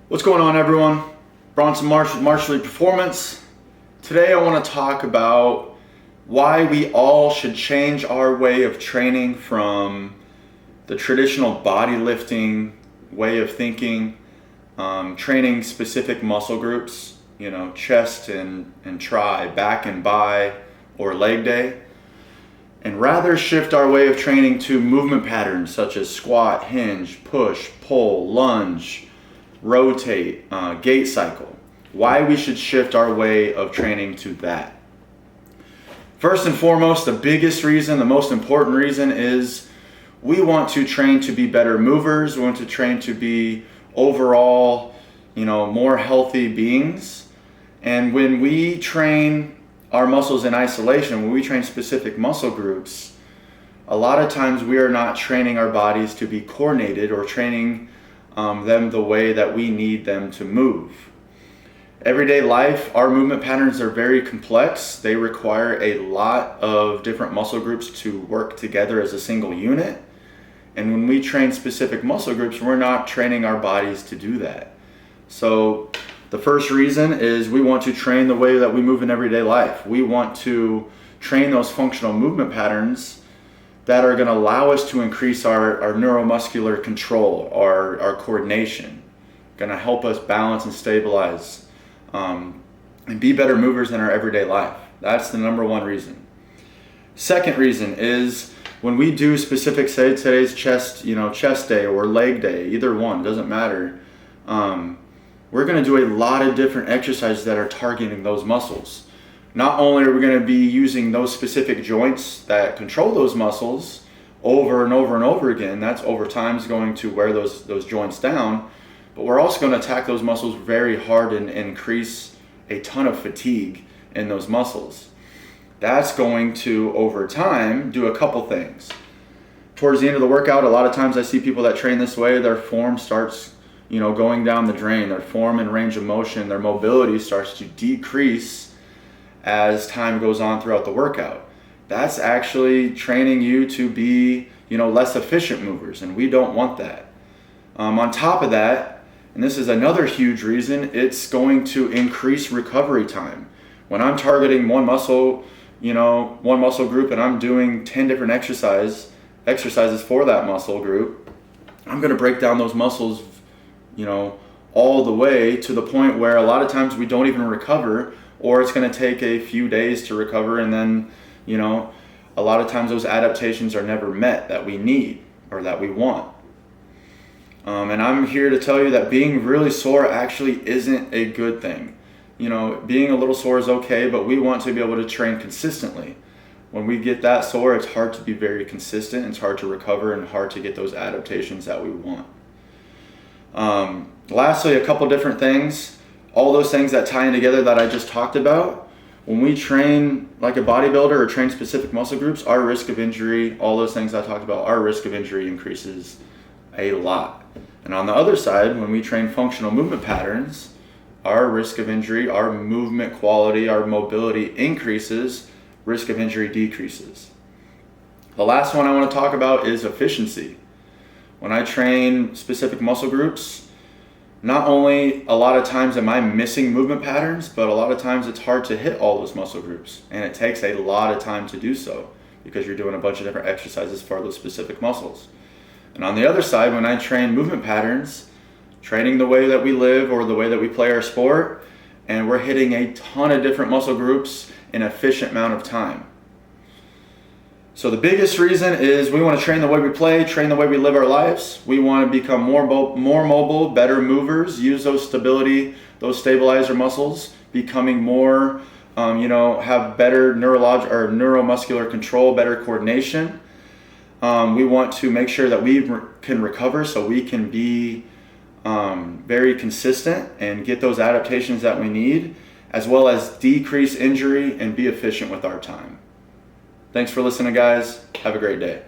What's going on, everyone? Bronson Marsh with Marsh Elite Performance. Today I want to talk about why we all should change our way of training from the traditional bodylifting way of thinking, training specific muscle groups, chest and tri, back and bi, or leg day, and rather shift our way of training to movement patterns such as squat, hinge, push, pull, lunge, rotate, gait cycle. Why we should shift our way of training to that. First and foremost, the biggest reason, the most important reason is we want to train to be better movers. We want to train to be overall, more healthy beings. And when we train our muscles in isolation, when we train specific muscle groups, a lot of times we are not training our bodies to be coordinated or training them the way that we need them to move. Everyday life, our movement patterns are very complex. They require a lot of different muscle groups to work together as a single unit. And when we train specific muscle groups, we're not training our bodies to do that. So the first reason is we want to train the way that we move in everyday life. We want to train those functional movement patterns that are going to allow us to increase our neuromuscular control, our coordination, going to help us balance and stabilize and be better movers in our everyday life. That's the number one reason. Second reason is when we do specific, say today's chest day or leg day, either one, doesn't matter. We're going to do a lot of different exercises that are targeting those muscles. Not only are we going to be using those specific joints that control those muscles over and over and over again, that's over time is going to wear those joints down, but we're also going to attack those muscles very hard and increase a ton of fatigue in those muscles. That's going to, over time, do a couple things. Towards the end of the workout, a lot of times I see people that train this way, their form starts going down the drain, their form and range of motion, their mobility starts to decrease as time goes on throughout the workout. That's actually training you to be, less efficient movers, and we don't want that. On top of that, and this is another huge reason, it's going to increase recovery time. When I'm targeting one muscle group, and I'm doing 10 different exercises for that muscle group, I'm going to break down those muscles, all the way to the point where a lot of times we don't even recover, or it's going to take a few days to recover, and then, a lot of times those adaptations are never met that we need or that we want. And I'm here to tell you that being really sore actually isn't a good thing. Being a little sore is okay, but we want to be able to train consistently. When we get that sore, it's hard to be very consistent, it's hard to recover, and hard to get those adaptations that we want. Lastly, a couple different things. All those things that tie in together that I just talked about, when we train like a bodybuilder or train specific muscle groups, our risk of injury, all those things I talked about, our risk of injury increases a lot. And on the other side, when we train functional movement patterns, our risk of injury, our movement quality, our mobility increases, risk of injury decreases. The last one I want to talk about is efficiency. When I train specific muscle groups, not only a lot of times am I missing movement patterns, but a lot of times it's hard to hit all those muscle groups. And it takes a lot of time to do so because you're doing a bunch of different exercises for those specific muscles. And on the other side, when I train movement patterns, training the way that we live or the way that we play our sport, and we're hitting a ton of different muscle groups in an efficient amount of time. So the biggest reason is we want to train the way we play, train the way we live our lives. We want to become more mobile, better movers, use those stabilizer muscles, becoming more, have better neuromuscular control, better coordination. We want to make sure that we can recover so we can be very consistent and get those adaptations that we need, as well as decrease injury and be efficient with our time. Thanks for listening, guys. Have a great day.